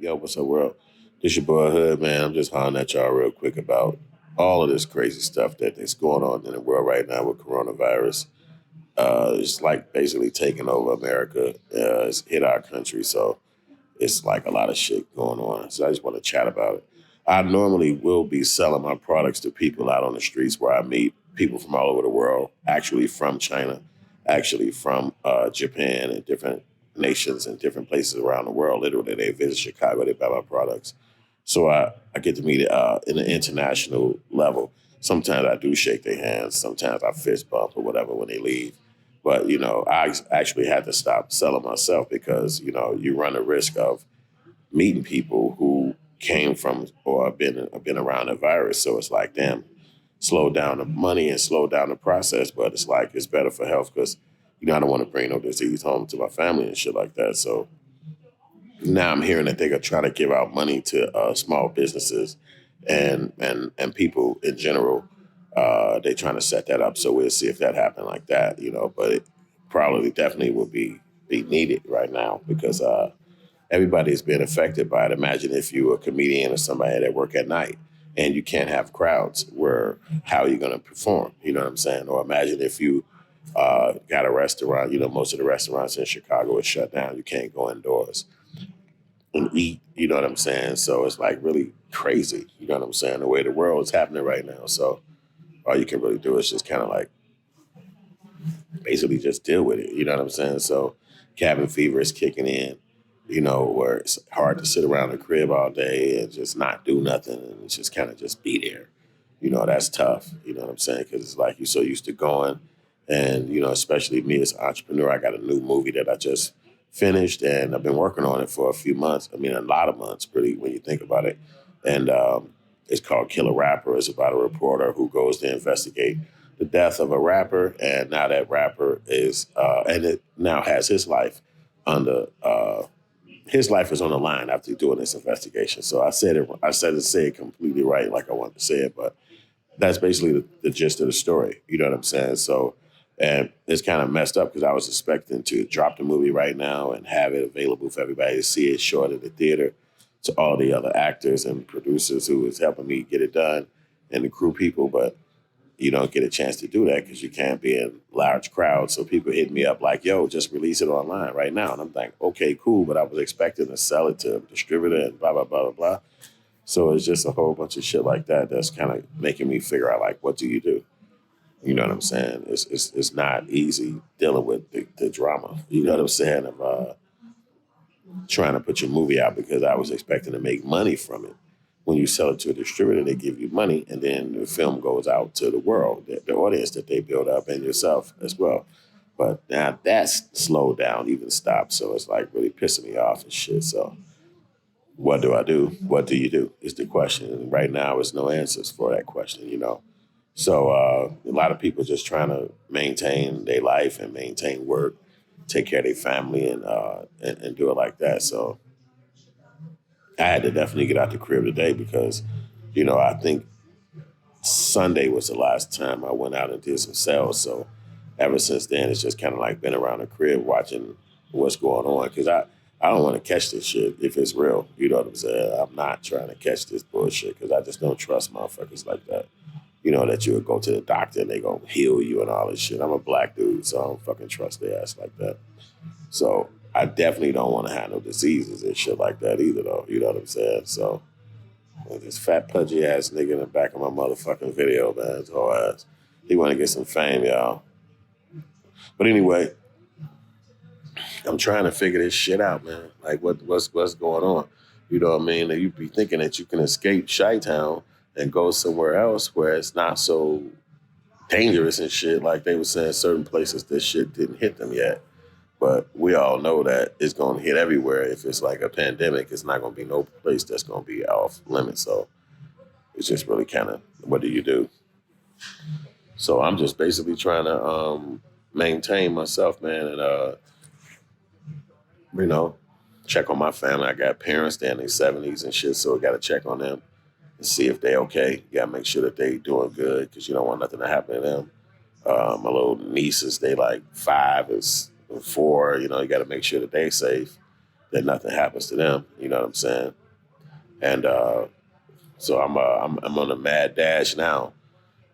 Yo, what's up, world? This your boy Hood, man. I'm just hollering at y'all real quick about all of this crazy stuff that's going on in the world right now with coronavirus. It's like basically taking over America. It's hit our country, so it's like a lot of shit going on. So I just want to chat about it. I normally will be selling my products to people out on the streets where I meet people from all over the world, actually from China, actually from Japan and different nations and different places around the world. Literally, they visit Chicago, they buy my products. So I get to meet in an international level. Sometimes I do shake their hands. Sometimes I fist bump or whatever when they leave. But, I actually had to stop selling myself because, you run the risk of meeting people who came from or have been around the virus. So it's like, damn, slow down the money and slow down the process. But it's like, it's better for health because, I don't want to bring no disease home to my family and shit like that. So now I'm hearing that they're gonna try to give out money to small businesses and people in general. They're trying to set that up, so we'll see if that happens like that, But it probably definitely will be needed right now because everybody's been affected by it. Imagine if you were a comedian or somebody that work at night and you can't have crowds. Where how are you going to perform? You know what I'm saying? Or imagine if you got a restaurant. Most of the restaurants in Chicago are shut down. You can't go indoors and eat, you know what I'm saying? So it's like really crazy, you know what I'm saying, the way the world is happening right now. So all you can really do is just kind of like basically just deal with it, you know what I'm saying? So cabin fever is kicking in, where it's hard to sit around the crib all day and just not do nothing and just kind of just be there. That's tough, you know what I'm saying? Because it's like you're so used to going. And, especially me as an entrepreneur, I got a new movie that I just finished and I've been working on it for a few months. I mean, a lot of months, really, when you think about it. And it's called Kill a Rapper. It's about a reporter who goes to investigate the death of a rapper. And now that rapper and it now has his life under, his life is on the line after doing this investigation. So I said it completely right, like I wanted to say it, but that's basically the gist of the story. You know what I'm saying? So, and it's kind of messed up because I was expecting to drop the movie right now and have it available for everybody to see it, show it at the theater, to all the other actors and producers who was helping me get it done and the crew people. But you don't get a chance to do that because you can't be in large crowds. So people hit me up like, yo, just release it online right now. And I'm like, okay, cool. But I was expecting to sell it to a distributor and blah, blah, blah, blah, blah. So it's just a whole bunch of shit like that that's kind of making me figure out like, what do you do? You know what I'm saying? It's not easy dealing with the drama. You know what I'm saying? Of trying to put your movie out because I was expecting to make money from it. When you sell it to a distributor, they give you money, and then the film goes out to the world, the audience that they build up, and yourself as well. But now that's slowed down, even stopped. So it's like really pissing me off and shit. So what do I do? What do you do? Is the question. And right now, there's no answers for that question. So a lot of people just trying to maintain their life and maintain work, take care of their family, and do it like that. So I had to definitely get out the crib today because, I think Sunday was the last time I went out and did some sales. So ever since then, it's just kind of like been around the crib watching what's going on because I don't want to catch this shit if it's real. You know what I'm saying? I'm not trying to catch this bullshit because I just don't trust motherfuckers like that. That you would go to the doctor and they gonna heal you and all this shit. I'm a black dude, so I don't fucking trust their ass like that. So I definitely don't want to have no diseases and shit like that either, though. You know what I'm saying? So this fat pudgy ass nigga in the back of my motherfucking video, man, his whole ass. He want to get some fame, y'all. But anyway, I'm trying to figure this shit out, man. Like what's going on? You know what I mean? And you be thinking that you can escape Chi-Town and go somewhere else where it's not so dangerous and shit. Like they were saying, certain places this shit didn't hit them yet. But we all know that it's going to hit everywhere. If it's like a pandemic, it's not going to be no place that's going to be off limits. So it's just really kind of, what do you do? So I'm just basically trying to maintain myself, man, and you know, check on my family. I got parents, they're in their 70s and shit, so I got to check on them and see if they okay. You got to make sure that they doing good because you don't want nothing to happen to them. My little nieces, they like 5 is 4. You got to make sure that they safe. that nothing happens to them. You know what I'm saying? And so I'm on a mad dash now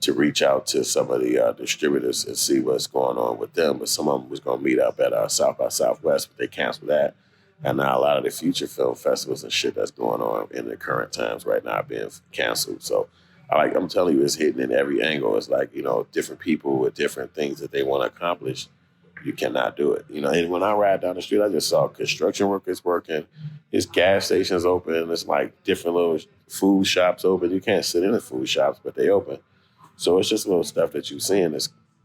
to reach out to some of the distributors and see what's going on with them. But some of them was going to meet up at South by Southwest, but they canceled that. And now a lot of the future film festivals and shit that's going on in the current times right now are being canceled. So I'm telling you, it's hitting in every angle. It's like, different people with different things that they want to accomplish. You cannot do it. And when I ride down the street, I just saw construction workers working. There's gas stations open. There's like different little food shops open. You can't sit in the food shops, but they open. So it's just little stuff that you're seeing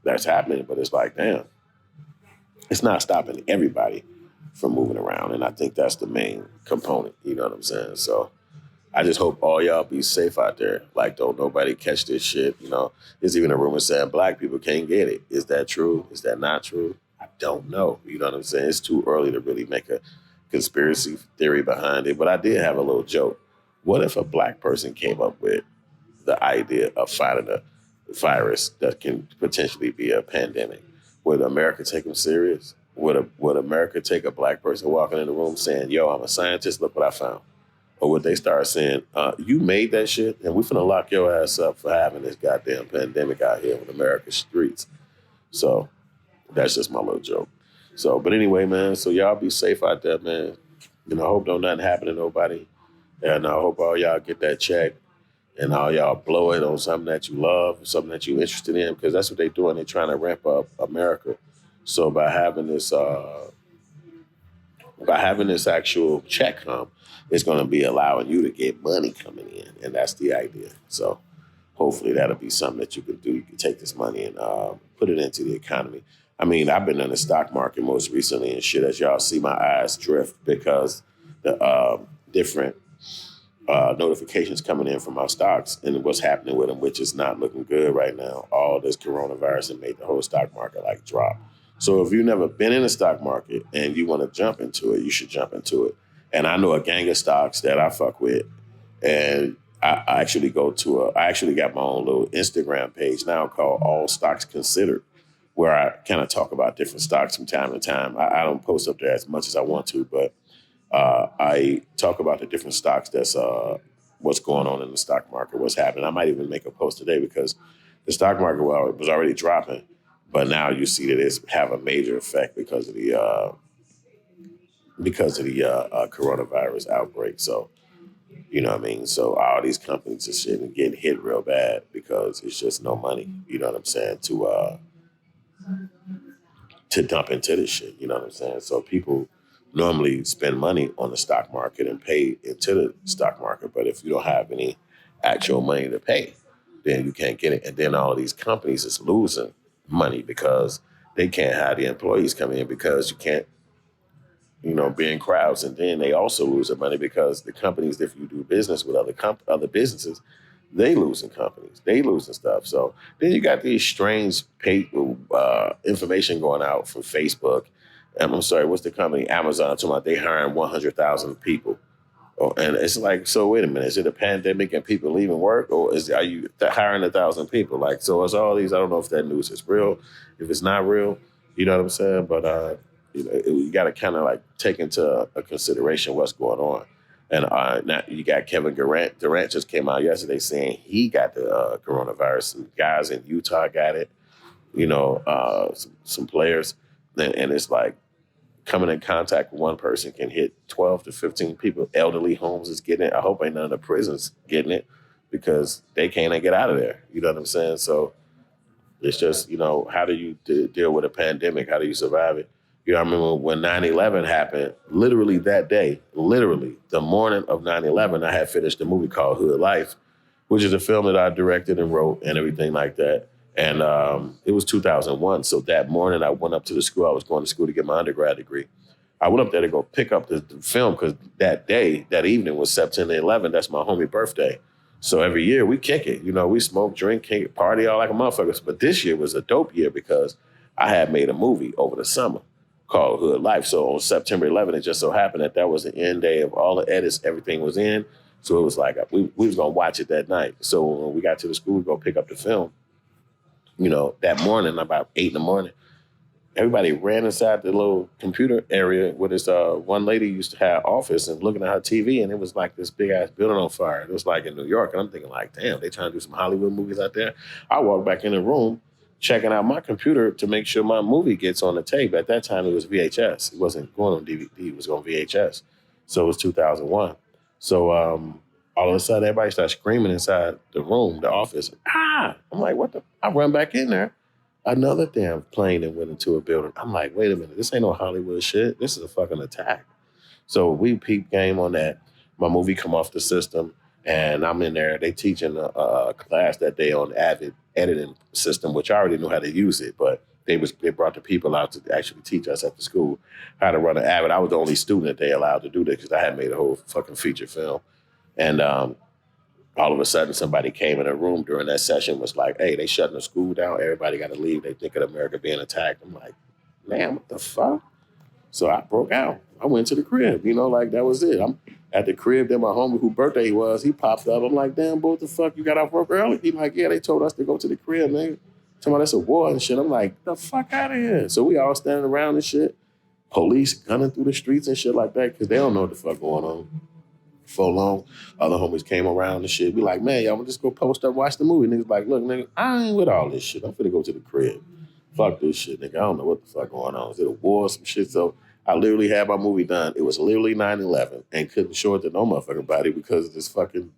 that's happening, but it's like, damn, it's not stopping everybody from moving around. And I think that's the main component. You know what I'm saying? So I just hope all y'all be safe out there. Like, don't nobody catch this shit. There's even a rumor saying black people can't get it. Is that true? Is that not true? I don't know. You know what I'm saying? It's too early to really make a conspiracy theory behind it. But I did have a little joke. What if a black person came up with the idea of fighting a virus that can potentially be a pandemic? Would America take them serious? Would America take a black person walking in the room saying, yo, I'm a scientist, look what I found? Or would they start saying, you made that shit and we finna lock your ass up for having this goddamn pandemic out here on America's streets? So that's just my little joke. So, but anyway, man, so y'all be safe out there, man. I hope don't nothing happen to nobody. And I hope all y'all get that check and all y'all blow it on something that you love, something that you're interested in, because that's what they're doing. They're trying to ramp up America. So by having this actual check come, it's going to be allowing you to get money coming in, and that's the idea. So hopefully that'll be something that you can do. You can take this money and put it into the economy. I mean, I've been in the stock market most recently and shit. As y'all see, my eyes drift because the different notifications coming in from our stocks and what's happening with them, which is not looking good right now. All this coronavirus and made the whole stock market like drop. So if you've never been in the stock market and you want to jump into it, you should jump into it. And I know a gang of stocks that I fuck with, and I actually I actually got my own little Instagram page now called All Stocks Considered, where I kind of talk about different stocks from time to time. I don't post up there as much as I want to, but I talk about the different stocks that's what's going on in the stock market, what's happening. I might even make a post today because the stock market was already dropping, but now you see that it's have a major effect because of the coronavirus outbreak. So you know what I mean? So all these companies are shit and getting hit real bad because it's just no money, you know what I'm saying, to dump into this shit, you know what I'm saying? So people normally spend money on the stock market and pay into the stock market. But if you don't have any actual money to pay, then you can't get it. And then all of these companies is losing money because they can't have the employees come in because you can't, be in crowds. And then they also lose their money because the companies, if you do business with other businesses, they losing companies, they losing stuff. So then you got these strange information going out from Facebook. And I'm sorry, what's the company? Amazon talking about they hiring 100,000 people. Oh, and it's like, so wait a minute, is it a pandemic and people leaving work, or are you hiring 1,000 people? Like, so it's all these. I don't know if that news is real, if it's not real. You know what I'm saying? But you got to kind of like take into a consideration what's going on. And now you got Kevin Durant. Durant just came out yesterday saying he got the coronavirus. Some guys in Utah got it. Some players, and it's like, coming in contact with one person can hit 12 to 15 people. Elderly homes is getting it. I hope ain't none of the prisons getting it because they can't get out of there. You know what I'm saying? So it's just, how do you deal with a pandemic? How do you survive it? I remember when 9/11 happened, literally that day, literally the morning of 9/11, I had finished a movie called Hood Life, which is a film that I directed and wrote and everything like that. And it was 2001. So that morning I went up to the school. I was going to school to get my undergrad degree. I went up there to go pick up the film because that evening was September 11th. That's my homie birthday. So every year we kick it. We smoke, drink, kick, party all like a motherfucker. But this year was a dope year because I had made a movie over the summer called Hood Life. So on September 11th, it just so happened that was the end day of all the edits. Everything was in. So it was like we was going to watch it that night. So when we got to the school, we go pick up the film. That morning, about 8 in the morning, Everybody ran inside the little computer area where this one lady used to have office and looking at her TV, and it was like this big ass building on fire. It was like in New York, and I'm thinking like, damn, they trying to do some Hollywood movies out there. I walked back in the room, checking out my computer to make sure my movie gets on the tape. At that time, it was VHS. It wasn't going on DVD. It was on VHS. So it was 2001. So all of a sudden, everybody started screaming inside the room, the office. Ah! I'm like, what the? I run back in there. Another damn plane that went into a building. I'm like, wait a minute, this ain't no Hollywood shit. This is a fucking attack. So we peep game on that. My movie come off the system, and I'm in there. They teaching a class that day on Avid editing system, which I already knew how to use it, but they brought the people out to actually teach us at the school how to run an Avid. I was the only student that they allowed to do that because I had made a whole fucking feature film, and all of a sudden somebody came in a room during that session was like, hey, they shutting the school down. Everybody got to leave. They think of America being attacked. I'm like, man, what the fuck? So I broke out. I went to the crib, like that was it. I'm at the crib. Then my homie whose birthday he was, he popped up. I'm like, damn, boy, what the fuck? You got off work early? He like, yeah, they told us to go to the crib, man. Talking about that's a war and shit. I'm like, the fuck out of here. So we all standing around and shit. Police gunning through the streets and shit like that because they don't know what the fuck going on. For long, other homies came around and shit. We like, man, y'all just go post up, watch the movie. Niggas like, look, nigga, I ain't with all this shit. I'm finna go to the crib. Fuck this shit, nigga. I don't know what the fuck going on. Is it a war or some shit? So I literally had my movie done. It was literally 9/11 and couldn't show it to no motherfucking body because of this fucking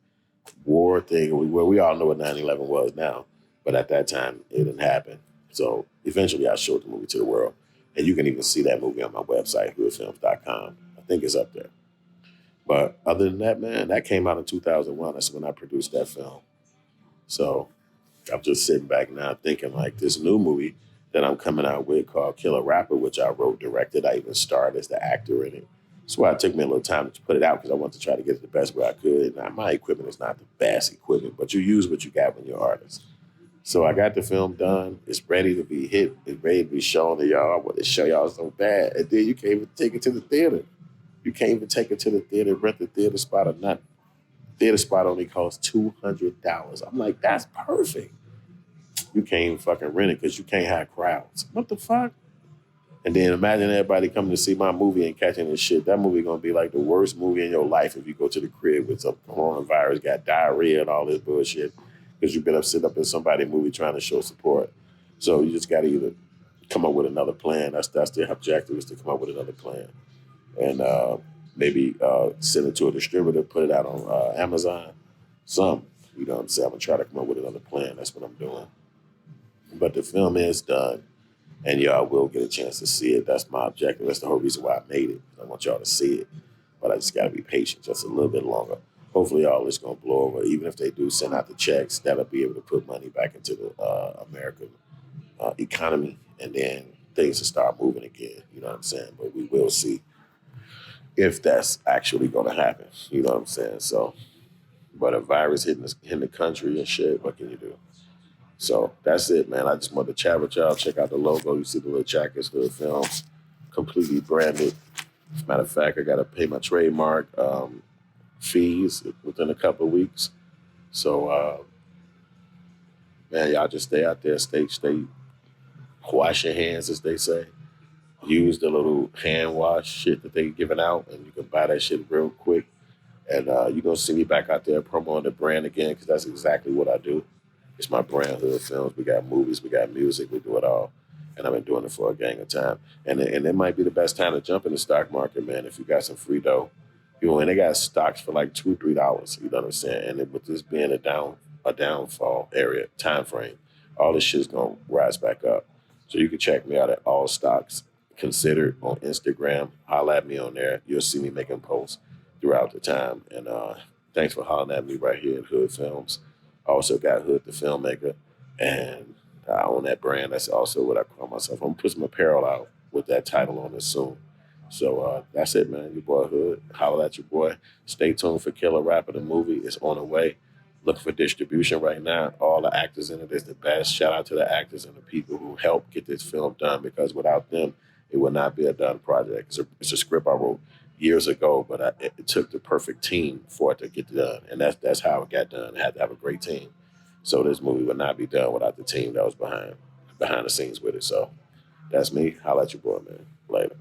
war thing. We all know what 9/11 was now. But at that time, it didn't happen. So eventually I showed the movie to the world. And you can even see that movie on my website, hoodfilms.com. I think it's up there. But other than that, man, that came out in 2001. That's when I produced that film. So I'm just sitting back now thinking like this new movie that I'm coming out with called Killer Rapper, which I wrote, directed. I even starred as the actor in it. That's why it took me a little time to put it out because I wanted to try to get it the best way I could. Now, my equipment is not the best equipment, but you use what you got when you're an artist. So I got the film done. It's ready to be hit. It's ready to be shown to y'all. I want to show y'all so bad. And then you can't even take it to the theater. You can't even take it to the theater, rent the theater spot or nothing. Theater spot only costs $200. I'm like, that's perfect. You can't even fucking rent it because you can't have crowds. What the fuck? And then imagine everybody coming to see my movie and catching this shit. That movie gonna be like the worst movie in your life if you go to the crib with some coronavirus, got diarrhea and all this bullshit because you've been up sitting up in somebody's movie trying to show support. So you just gotta either come up with another plan. That's the objective is to come up with another plan. And maybe send it to a distributor, put it out on Amazon, some. You know what I'm saying? I'm going to try to come up with another plan. That's what I'm doing. But the film is done, and y'all will get a chance to see it. That's my objective. That's the whole reason why I made it. I want y'all to see it. But I just got to be patient just a little bit longer. Hopefully all this going to blow over. Even if they do send out the checks, that'll be able to put money back into the American economy, and then things will start moving again. You know what I'm saying? But we will see if that's actually going to happen. You know what I'm saying? So, but a virus hitting the country and shit, what can you do? So that's it, man. I just wanted to chat with y'all. Check out the logo. You see the little jackets for the film, completely branded. Matter of fact, I got to pay my trademark fees within a couple of weeks. So, man, y'all just stay out there, stay, wash your hands, as they say. Use the little hand wash shit that they giving out, and you can buy that shit real quick. And you're going to see me back out there promoting the brand again because that's exactly what I do. It's my brand, Hood Films. We got movies, we got music, we do it all. And I've been doing it for a gang of time. And it might be the best time to jump in the stock market, man, if you got some free dough. And they got stocks for like $2, $3. You know what I'm saying? And with this being a downfall area, time frame, all this shit's going to rise back up. So you can check me out at All Stocks Considered on Instagram. Holla at me on there. You'll see me making posts throughout the time. And thanks for hollering at me right here at Hood Films. I also got Hood the Filmmaker. And I own that brand. That's also what I call myself. I'm going to put some apparel out with that title on it soon. So that's it, man. Your boy Hood. Holla at your boy. Stay tuned for Killer Rapper, the movie. It's on the way. Look for distribution right now. All the actors in it is the best. Shout out to the actors and the people who helped get this film done because without them, it would not be a done project. It's a script I wrote years ago, but it took the perfect team for it to get done. And that's how it got done. It had to have a great team. So this movie would not be done without the team that was behind the scenes with it. So That's me. Holla at your boy, man. Later.